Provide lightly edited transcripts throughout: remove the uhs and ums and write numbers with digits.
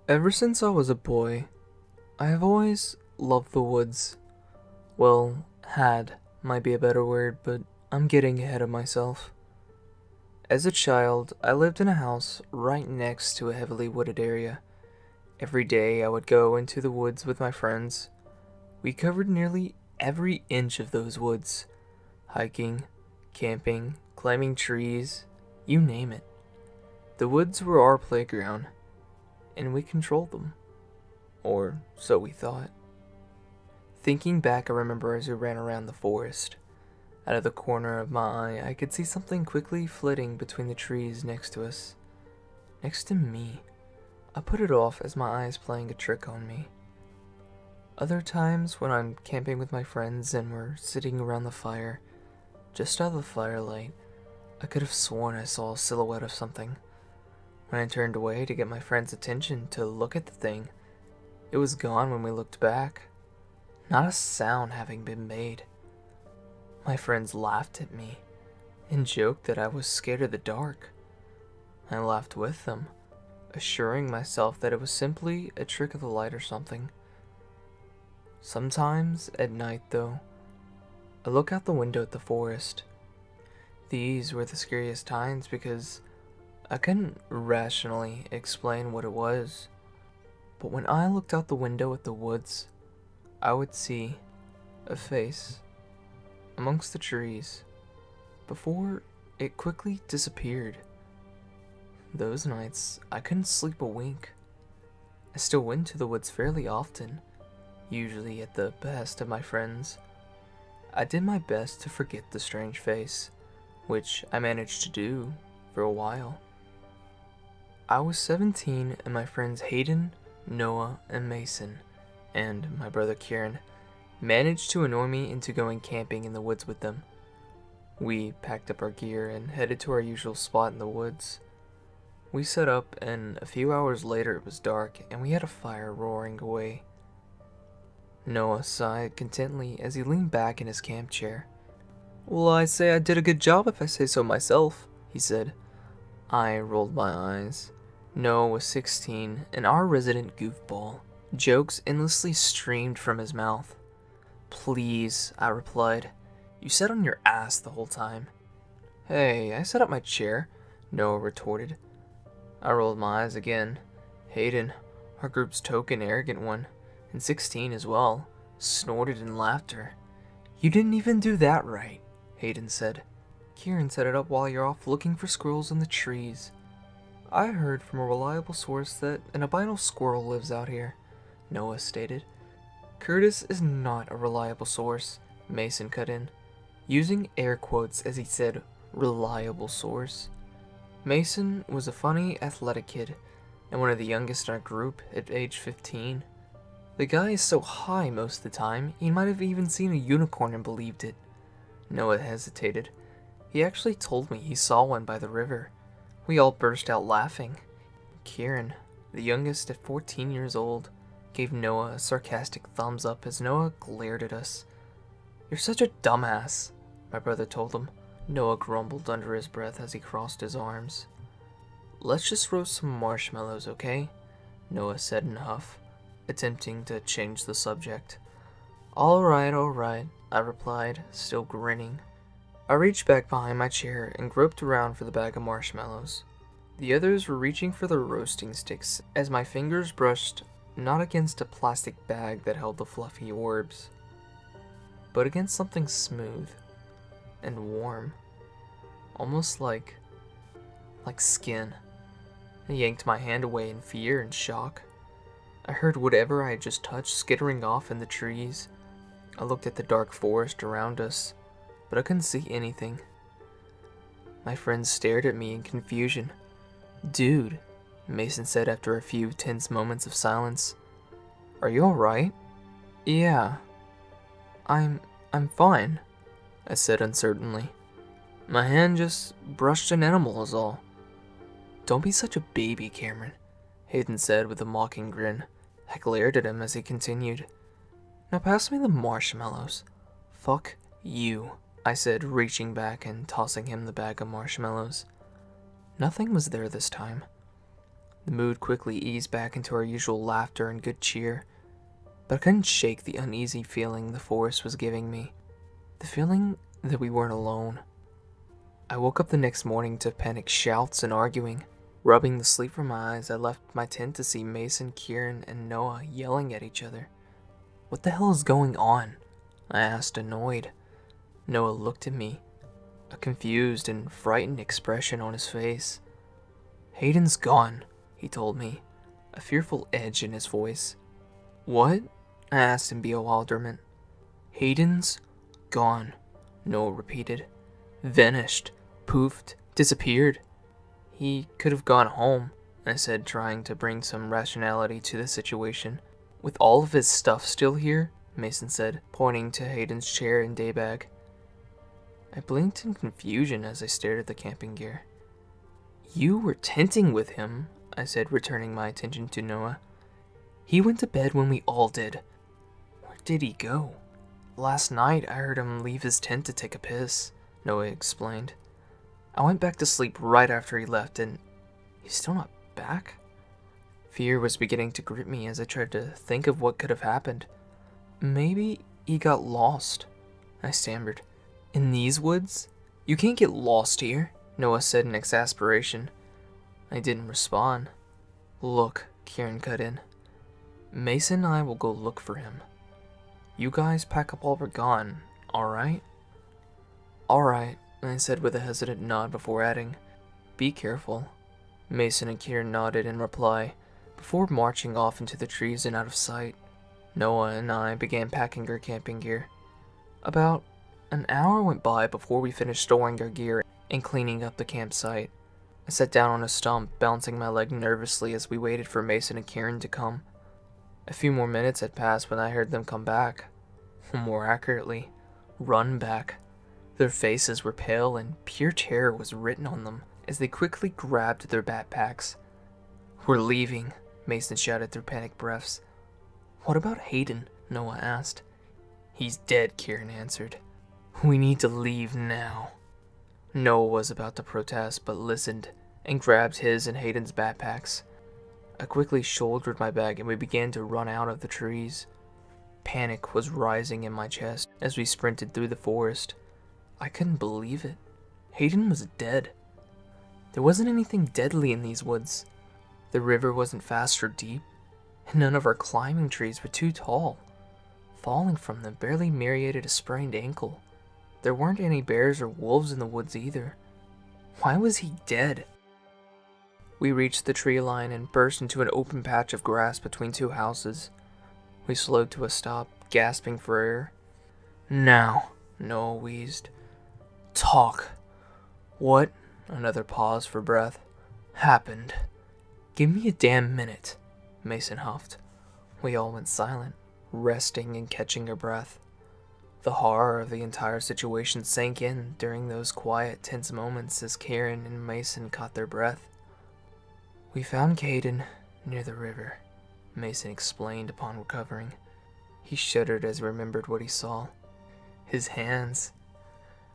Ever since I was a boy, I have always loved the woods. Well, had might be a better word, but I'm getting ahead of myself. As a child, I lived in a house right next to a heavily wooded area. Every day I would go into the woods with my friends. We covered nearly every inch of those woods, hiking, camping, climbing trees, you name it. The woods were our playground, and we controlled them. Or so we thought. Thinking back, I remember as we ran around the forest. Out of the corner of my eye, I could see something quickly flitting between the trees next to us. Next to me. I put it off as my eyes playing a trick on me. Other times, when I'm camping with my friends and we're sitting around the fire, just out of the firelight, I could have sworn I saw a silhouette of something. When I turned away to get my friend's attention to look at the thing, it was gone when we looked back. Not a sound having been made. My friends laughed at me and joked that I was scared of the dark. I laughed with them, assuring myself that it was simply a trick of the light or something. Sometimes at night, though, I look out the window at the forest. These were the scariest times because I couldn't rationally explain what it was. But when I looked out the window at the woods, I would see a face amongst the trees before it quickly disappeared. Those nights, I couldn't sleep a wink. I still went to the woods fairly often, usually at the behest of my friends. I did my best to forget the strange face, which I managed to do for a while. I was 17 and my friends Hayden, Noah, and Mason, and my brother Kieran, managed to annoy me into going camping in the woods with them. We packed up our gear and headed to our usual spot in the woods. We set up, and a few hours later it was dark, and we had a fire roaring away. Noah sighed contentedly as he leaned back in his camp chair. "Well, I say I did a good job if I say so myself," he said. I rolled my eyes. Noah was 16, and our resident goofball. Jokes endlessly streamed from his mouth. "Please," I replied. "You sat on your ass the whole time." "Hey, I set up my chair," Noah retorted. I rolled my eyes again. Hayden, our group's token arrogant one, and 16 as well, snorted in laughter. "You didn't even do that right," Hayden said. "Kieran set it up while you're off looking for squirrels in the trees." "I heard from a reliable source that an albino squirrel lives out here," Noah stated. "Curtis is not a reliable source," Mason cut in, using air quotes as he said reliable source. Mason was a funny, athletic kid, and one of the youngest in our group at age 15. The guy is so high most of the time, he might have even seen a unicorn and believed it. Noah hesitated. He actually told me he saw one by the river. We all burst out laughing. Kieran, the youngest at 14 years old, gave Noah a sarcastic thumbs up as Noah glared at us. "You're such a dumbass," my brother told him. Noah grumbled under his breath as he crossed his arms. "Let's just roast some marshmallows, okay?" Noah said in a huff, attempting to change the subject. All right, I replied, still grinning. I reached back behind my chair and groped around for the bag of marshmallows. The others were reaching for their roasting sticks as my fingers brushed not against a plastic bag that held the fluffy orbs, but against something smooth and warm, almost like skin. I yanked my hand away in fear and shock. I heard whatever I had just touched skittering off in the trees. I looked at the dark forest around us, but I couldn't see anything. My friends stared at me in confusion. "Dude," Mason said after a few tense moments of silence, "are you alright?" "Yeah, I'm fine," I said uncertainly. "My hand just brushed an animal is all." "Don't be such a baby, Cameron," Hayden said with a mocking grin. I glared at him as he continued. "Now pass me the marshmallows." "Fuck you," I said, reaching back and tossing him the bag of marshmallows. Nothing was there this time. The mood quickly eased back into our usual laughter and good cheer, but I couldn't shake the uneasy feeling the forest was giving me. The feeling that we weren't alone. I woke up the next morning to panicked shouts and arguing. Rubbing the sleep from my eyes, I left my tent to see Mason, Kieran, and Noah yelling at each other. What the hell is going on? I asked, annoyed. Noah looked at me, a confused and frightened expression on his face. Hayden's gone, he told me, a fearful edge in his voice. What? I asked in bewilderment. Hayden's gone, Noah repeated. Vanished, poofed, disappeared. He could have gone home, I said, trying to bring some rationality to the situation. With all of his stuff still here, Mason said, pointing to Hayden's chair and daybag. I blinked in confusion as I stared at the camping gear. You were tenting with him, I said, returning my attention to Noah. He went to bed when we all did. Where did he go? Last night I heard him leave his tent to take a piss, Noah explained. I went back to sleep right after he left, and he's still not back? Fear was beginning to grip me as I tried to think of what could have happened. Maybe he got lost, I stammered. In these woods? You can't get lost here, Noah said in exasperation. I didn't respond. Look, Kieran cut in. Mason and I will go look for him. You guys pack up while we're gone, alright? Alright, I said with a hesitant nod before adding, be careful. Mason and Kieran nodded in reply, before marching off into the trees and out of sight. Noah and I began packing our camping gear. About an hour went by before we finished storing our gear and cleaning up the campsite. I sat down on a stump, bouncing my leg nervously as we waited for Mason and Kieran to come. A few more minutes had passed when I heard them come back. More accurately, run back. Their faces were pale and pure terror was written on them as they quickly grabbed their backpacks. We're leaving, Mason shouted through panicked breaths. What about Hayden? Noah asked. He's dead, Kieran answered. We need to leave now. Noah was about to protest but listened and grabbed his and Hayden's backpacks. I quickly shouldered my bag and we began to run out of the trees. Panic was rising in my chest as we sprinted through the forest. I couldn't believe it. Hayden was dead. There wasn't anything deadly in these woods. The river wasn't fast or deep, and none of our climbing trees were too tall. Falling from them barely merited a sprained ankle. There weren't any bears or wolves in the woods either. Why was he dead? We reached the tree line and burst into an open patch of grass between two houses. We slowed to a stop, gasping for air. Now, Noah wheezed. Talk. What? Another pause for breath. Happened. Give me a damn minute, Mason huffed. We all went silent, resting and catching our breath. The horror of the entire situation sank in during those quiet, tense moments as Kieran and Mason caught their breath. We found Hayden near the river, Mason explained upon recovering. He shuddered as he remembered what he saw. His hands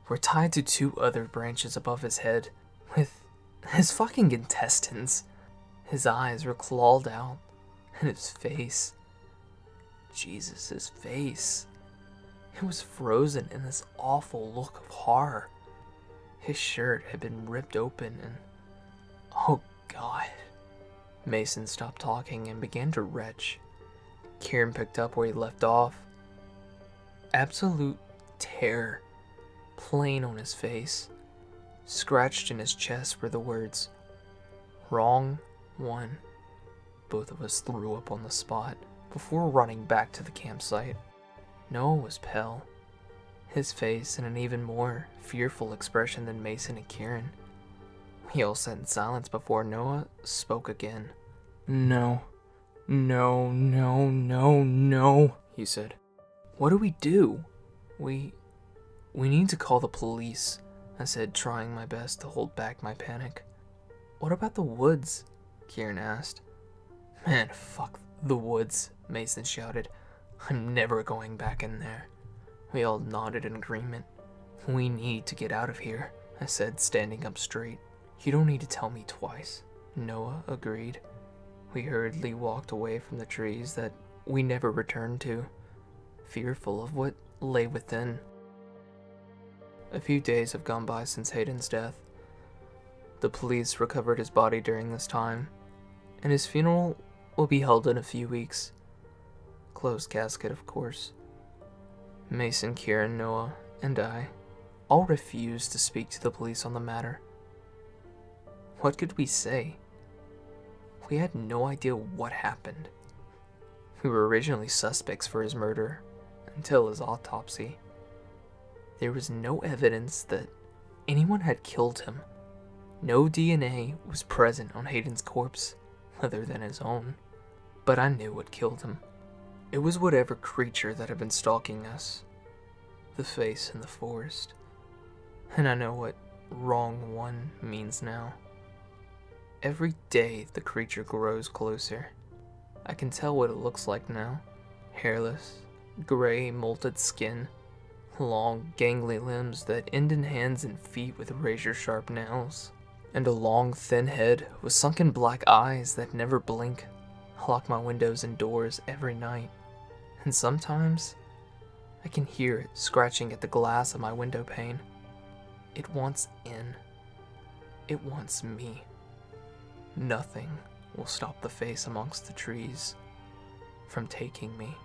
were tied to two other branches above his head, with his fucking intestines. His eyes were clawed out, and his face, Jesus, his face, it was frozen in this awful look of horror. His shirt had been ripped open and, oh God. Mason stopped talking and began to retch. Kieran picked up where he left off. Absolute terror, plain on his face. Scratched in his chest were the words, wrong one. Both of us threw up on the spot before running back to the campsite. Noah was pale, his face in an even more fearful expression than Mason and Kieran. We all sat in silence before Noah spoke again. No, no, no, no, no, he said. What do we do? We need to call the police, I said, trying my best to hold back my panic. What about the woods? Kieran asked. Man, fuck the woods, Mason shouted. I'm never going back in there. We all nodded in agreement. We need to get out of here, I said, standing up straight. You don't need to tell me twice. Noah agreed. We hurriedly walked away from the trees that we never returned to, fearful of what lay within. A few days have gone by since Hayden's death. The police recovered his body during this time, and his funeral will be held in a few weeks. Closed casket, of course. Mason, Kieran, Noah, and I all refused to speak to the police on the matter. What could we say? We had no idea what happened. We were originally suspects for his murder until his autopsy. There was no evidence that anyone had killed him. No DNA was present on Hayden's corpse, other than his own. But I knew what killed him. It was whatever creature that had been stalking us. The face in the forest. And I know what wrong one means now. Every day the creature grows closer. I can tell what it looks like now. Hairless, gray, molted skin, long, gangly limbs that end in hands and feet with razor-sharp nails, and a long, thin head with sunken black eyes that never blink. I lock my windows and doors every night, and sometimes I can hear it scratching at the glass of my window pane. It wants in. It wants me. Nothing will stop the face amongst the trees from taking me.